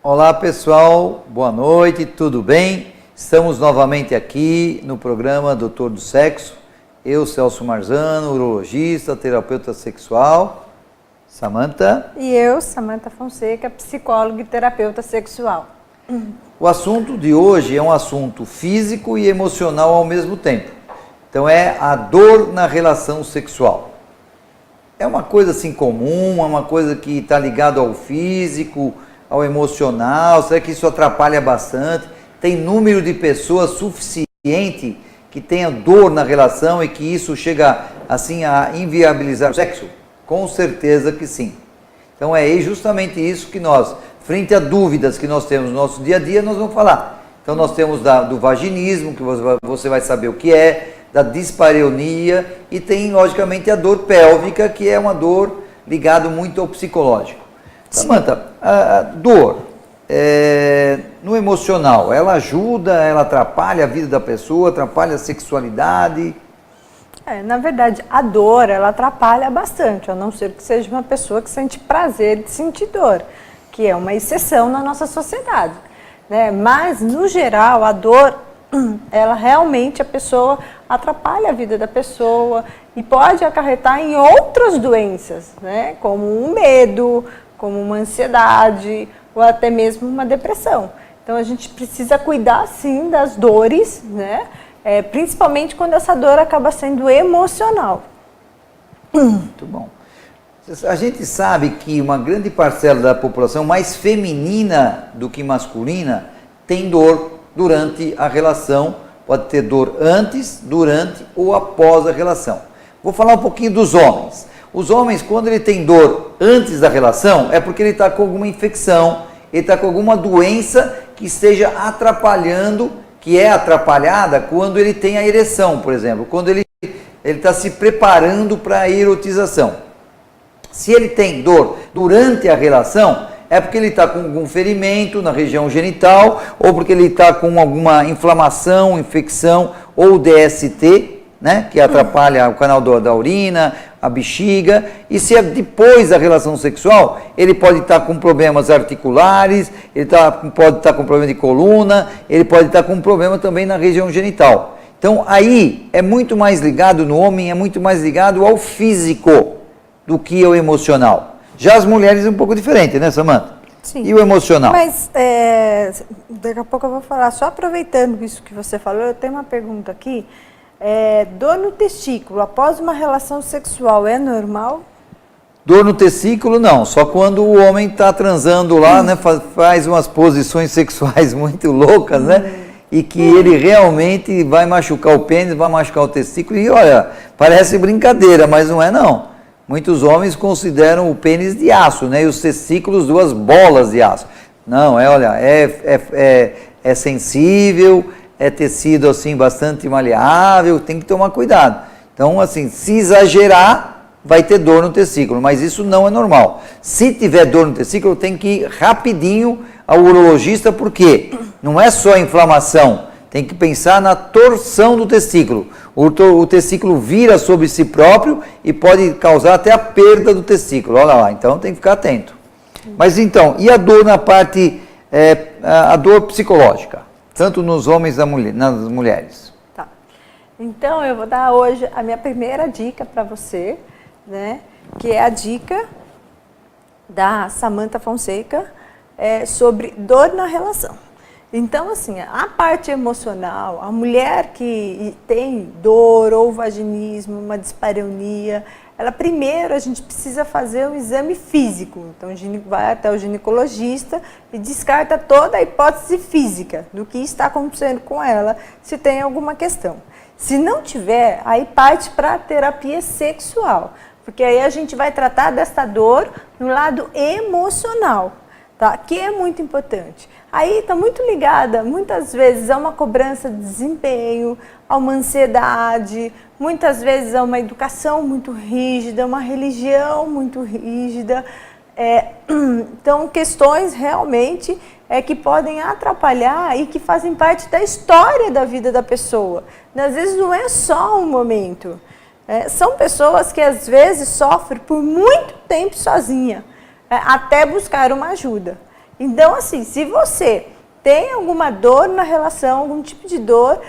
Olá pessoal, boa noite, tudo bem? Estamos novamente aqui no programa Doutor do Sexo. Eu, Celso Marzano, urologista, terapeuta sexual. Samantha. E eu, Samantha Fonseca, psicóloga e terapeuta sexual. O assunto de hoje é um assunto físico e emocional ao mesmo tempo. Então é a dor na relação sexual. É uma coisa assim comum, é uma coisa que está ligada ao físico, ao emocional. Será que isso atrapalha bastante? Tem número de pessoas suficiente que tenha dor na relação e que isso chega assim a inviabilizar o sexo? Com certeza que sim. Então é justamente isso que nós, frente a dúvidas que nós temos no nosso dia a dia, nós vamos falar. Então nós temos do vaginismo, que você vai saber o que é, da dispareunia, e tem logicamente a dor pélvica, que é uma dor ligada muito ao psicológico. Samantha, a dor no emocional, ela ajuda, ela atrapalha a vida da pessoa, atrapalha a sexualidade? Na verdade, a dor, ela atrapalha bastante, a não ser que seja uma pessoa que sente prazer de sentir dor, que é uma exceção na nossa sociedade, né? Mas, no geral, a dor, ela realmente, a pessoa atrapalha a vida da pessoa e pode acarretar em outras doenças, né? Como um medo, como uma ansiedade ou até mesmo uma depressão. Então a gente precisa cuidar sim das dores, né? Principalmente quando essa dor acaba sendo emocional. Muito bom. A gente sabe que uma grande parcela da população, mais feminina do que masculina, tem dor durante a relação. Pode ter dor antes, durante ou após a relação. Vou falar um pouquinho dos homens. Os homens, quando ele tem dor antes da relação, é porque ele está com alguma infecção, ele está com alguma doença que esteja atrapalhando, que é atrapalhada quando ele tem a ereção, por exemplo, quando ele está se preparando para a erotização. Se ele tem dor durante a relação, é porque ele está com algum ferimento na região genital, ou porque ele está com alguma inflamação, infecção, ou DST, né, que atrapalha o canal da urina, a bexiga. E se é depois da relação sexual, ele pode estar com problemas articulares, ele pode estar com problema de coluna, ele pode estar com um problema também na região genital. Então aí é muito mais ligado no homem, é muito mais ligado ao físico do que ao emocional. Já as mulheres é um pouco diferente, né, Samantha? Sim. E o emocional? Mas daqui a pouco eu vou falar, só aproveitando isso que você falou, eu tenho uma pergunta aqui. Dor no testículo após uma relação sexual é normal? Dor no testículo não, só quando o homem está transando lá, né, faz umas posições sexuais muito loucas, né? E que ele realmente vai machucar o pênis, vai machucar o testículo, e olha, parece brincadeira, mas não é não. Muitos homens consideram o pênis de aço, né? E os testículos duas bolas de aço. Não, olha, é sensível, é tecido assim bastante maleável, tem que tomar cuidado. Então, assim, se exagerar, vai ter dor no testículo, mas isso não é normal. Se tiver dor no testículo, tem que ir rapidinho ao urologista, porque não é só a inflamação, tem que pensar na torção do testículo. O testículo vira sobre si próprio e pode causar até a perda do testículo. Olha lá, então tem que ficar atento. Mas então, e a dor na parte, a dor psicológica? Tanto nos homens e nas mulheres. Tá. Então eu vou dar hoje a minha primeira dica para você, né? Que é a dica da Samantha Fonseca sobre dor na relação. Então, assim, a parte emocional, a mulher que tem dor ou vaginismo, uma dispareunia, primeiro a gente precisa fazer um exame físico. Então, vai até o ginecologista e descarta toda a hipótese física do que está acontecendo com ela, se tem alguma questão. Se não tiver, aí parte para a terapia sexual, porque aí a gente vai tratar dessa dor no lado emocional, tá? Que é muito importante. Aí está muito ligada, muitas vezes, a uma cobrança de desempenho, a uma ansiedade, muitas vezes a uma educação muito rígida, uma religião muito rígida. Então, questões realmente que podem atrapalhar e que fazem parte da história da vida da pessoa. Às vezes não é só um momento. São pessoas que às vezes sofrem por muito tempo sozinha, até buscar uma ajuda. Então, assim, se você tem alguma dor na relação, algum tipo de dor,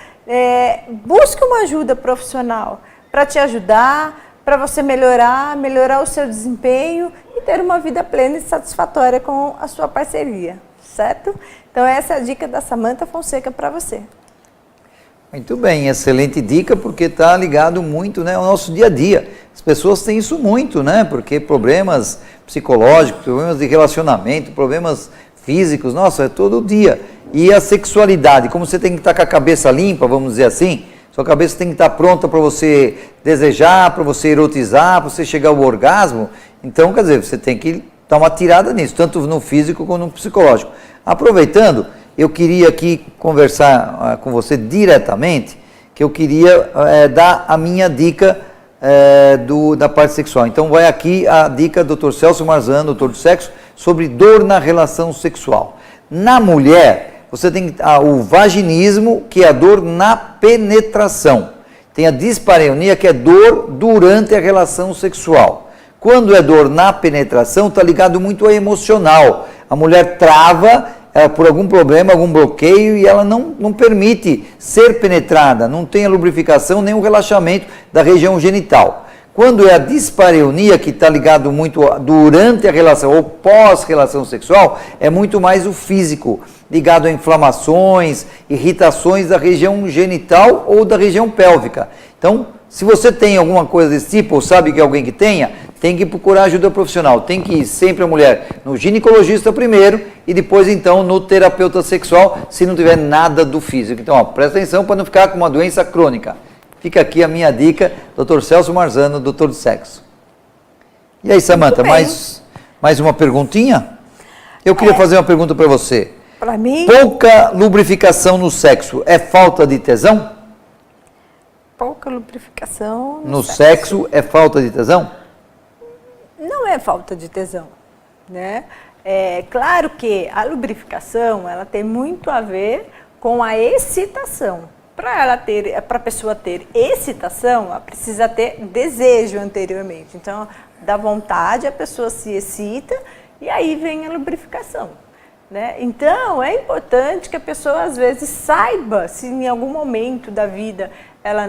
busque uma ajuda profissional para te ajudar, para você melhorar o seu desempenho e ter uma vida plena e satisfatória com a sua parceria, certo? Então, essa é a dica da Samantha Fonseca para você. Muito bem, excelente dica, porque está ligado muito, né, ao nosso dia a dia. As pessoas têm isso muito, né, porque problemas psicológicos, problemas de relacionamento, problemas físicos, nossa, é todo dia. E a sexualidade, como você tem que estar com a cabeça limpa, vamos dizer assim, sua cabeça tem que estar pronta para você desejar, para você erotizar, para você chegar ao orgasmo. Então, quer dizer, você tem que dar uma tirada nisso, tanto no físico como no psicológico. Aproveitando, eu queria aqui conversar com você diretamente, que eu queria dar a minha dica da parte sexual. Então vai aqui a dica do Dr. Celso Marzano, doutor do sexo, sobre dor na relação sexual. Na mulher, você tem o vaginismo, que é a dor na penetração. Tem a dispareunia, que é dor durante a relação sexual. Quando é dor na penetração, está ligado muito ao emocional. A mulher trava por algum problema, algum bloqueio, e ela não permite ser penetrada, não tem a lubrificação nem o relaxamento da região genital. Quando é a dispareunia, que está ligado muito durante a relação ou pós-relação sexual, é muito mais o físico, ligado a inflamações, irritações da região genital ou da região pélvica. Então, se você tem alguma coisa desse tipo, ou sabe que alguém que tenha, tem que procurar ajuda profissional. Tem que ir sempre a mulher no ginecologista primeiro e depois então no terapeuta sexual, se não tiver nada do físico. Então, presta atenção para não ficar com uma doença crônica. Fica aqui a minha dica, Dr. Celso Marzano, doutor de sexo. E aí, Samantha, mais uma perguntinha? Eu queria fazer uma pergunta para você. Para mim? Pouca lubrificação no sexo é falta de tesão? Pouca lubrificação no sexo é falta de tesão? Não é falta de tesão, né? É claro que a lubrificação, ela tem muito a ver com a excitação. Para a pessoa ter excitação, ela precisa ter desejo anteriormente. Então, dá vontade, a pessoa se excita e aí vem a lubrificação, né? Então, é importante que a pessoa, às vezes, saiba se em algum momento da vida ela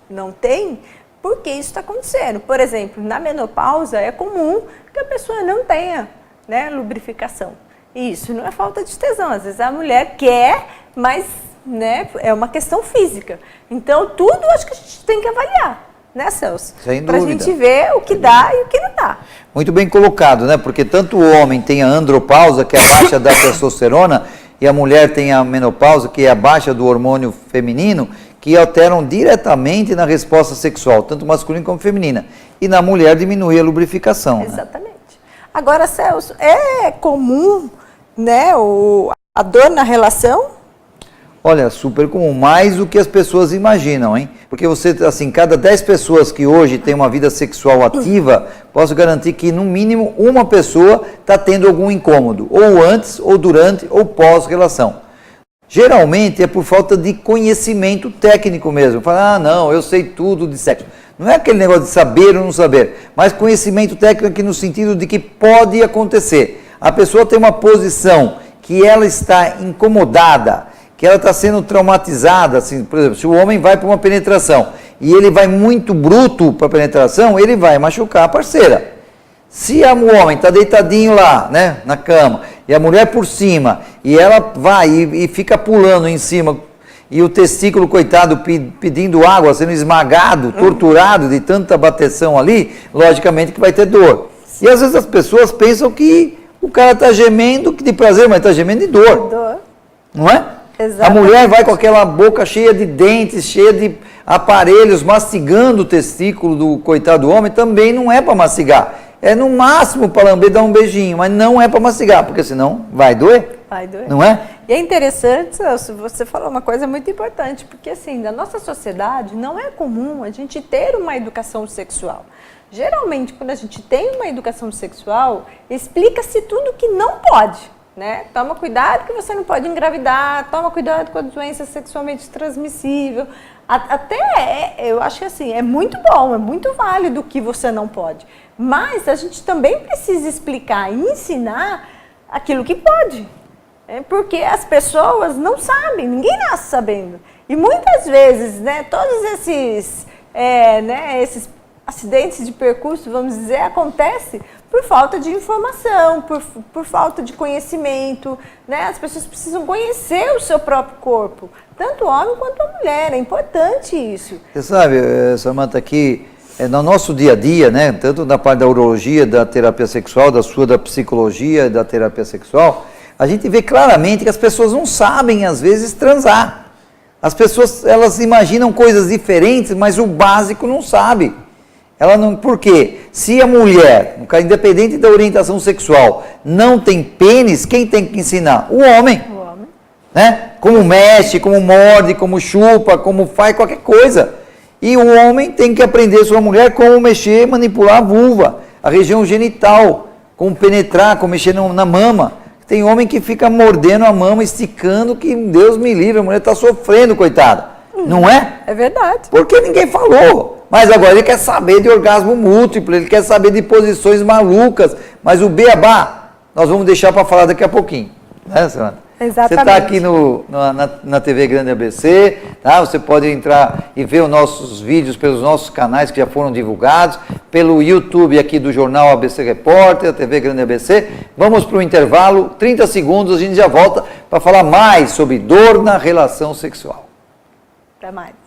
não tem, porque isso está acontecendo. Por exemplo, na menopausa é comum que a pessoa não tenha, né, lubrificação. E isso não é falta de tesão. Às vezes a mulher quer, mas, né, é uma questão física. Então, tudo acho que a gente tem que avaliar, né, Celso? Sem dúvida. Para a gente ver o que dá e o que não dá. Muito bem colocado, né? Porque tanto o homem tem a andropausa, que é a baixa da testosterona, e a mulher tem a menopausa, que é a baixa do hormônio feminino, que alteram diretamente na resposta sexual, tanto masculina como feminina. E na mulher diminui a lubrificação. Exatamente. Né? Agora, Celso, é comum, né, a dor na relação? Olha, super comum, mais do que as pessoas imaginam, hein? Porque você, assim, cada 10 pessoas que hoje têm uma vida sexual ativa, posso garantir que no mínimo uma pessoa está tendo algum incômodo, ou antes, ou durante, ou pós-relação. Geralmente é por falta de conhecimento técnico mesmo. Fala, não, eu sei tudo de sexo. Não é aquele negócio de saber ou não saber, mas conhecimento técnico no sentido de que pode acontecer. A pessoa tem uma posição que ela está incomodada, que ela está sendo traumatizada, assim, por exemplo, se o homem vai para uma penetração e ele vai muito bruto para a penetração, ele vai machucar a parceira. Se o homem está deitadinho lá, né, na cama, e a mulher por cima, e ela vai e fica pulando em cima, e o testículo, coitado, pedindo água, sendo esmagado, torturado de tanta bateção ali, logicamente que vai ter dor. E às vezes as pessoas pensam que o cara está gemendo de prazer, mas está gemendo de dor. Não é? Exatamente. A mulher vai com aquela boca cheia de dentes, cheia de aparelhos, mastigando o testículo do coitado do homem, também não é para mastigar. É no máximo para lamber, dar um beijinho, mas não é para mastigar, porque senão vai doer. Vai doer. Não é? E é interessante, Celso, você falou uma coisa muito importante, porque assim, na nossa sociedade não é comum a gente ter uma educação sexual. Geralmente, quando a gente tem uma educação sexual, explica-se tudo que não pode, né? Toma cuidado que você não pode engravidar, toma cuidado com a doença sexualmente transmissível. Até, eu acho que assim, é muito bom, é muito válido o que você não pode. Mas a gente também precisa explicar e ensinar aquilo que pode. Porque as pessoas não sabem, ninguém nasce sabendo. E muitas vezes, né, todos esses acidentes de percurso, vamos dizer, acontecem por falta de informação, por falta de conhecimento, né? As pessoas precisam conhecer o seu próprio corpo, tanto o homem quanto a mulher, é importante isso. Você sabe, Samantha, que no nosso dia a dia, né, tanto na parte da urologia, da terapia sexual, da psicologia, da terapia sexual, a gente vê claramente que as pessoas não sabem, às vezes, transar. As pessoas, elas imaginam coisas diferentes, mas o básico não sabe. Por quê? Se a mulher, independente da orientação sexual, não tem pênis, quem tem que ensinar? O homem. O homem. Né? Como mexe, como morde, como chupa, como faz qualquer coisa. E o homem tem que aprender sobre a mulher como mexer, manipular a vulva, a região genital, como penetrar, como mexer na mama. Tem homem que fica mordendo a mama, esticando, que Deus me livre, a mulher está sofrendo, coitada. Não é? É verdade. Porque ninguém falou. Mas agora ele quer saber de orgasmo múltiplo, ele quer saber de posições malucas. Mas o beabá, nós vamos deixar para falar daqui a pouquinho. Né, Samantha? Exatamente. Você está aqui na TV Grande ABC, tá? Você pode entrar e ver os nossos vídeos pelos nossos canais que já foram divulgados, pelo YouTube aqui do Jornal ABC Repórter, a TV Grande ABC. Vamos para o intervalo, 30 segundos, a gente já volta para falar mais sobre dor na relação sexual. Até mais.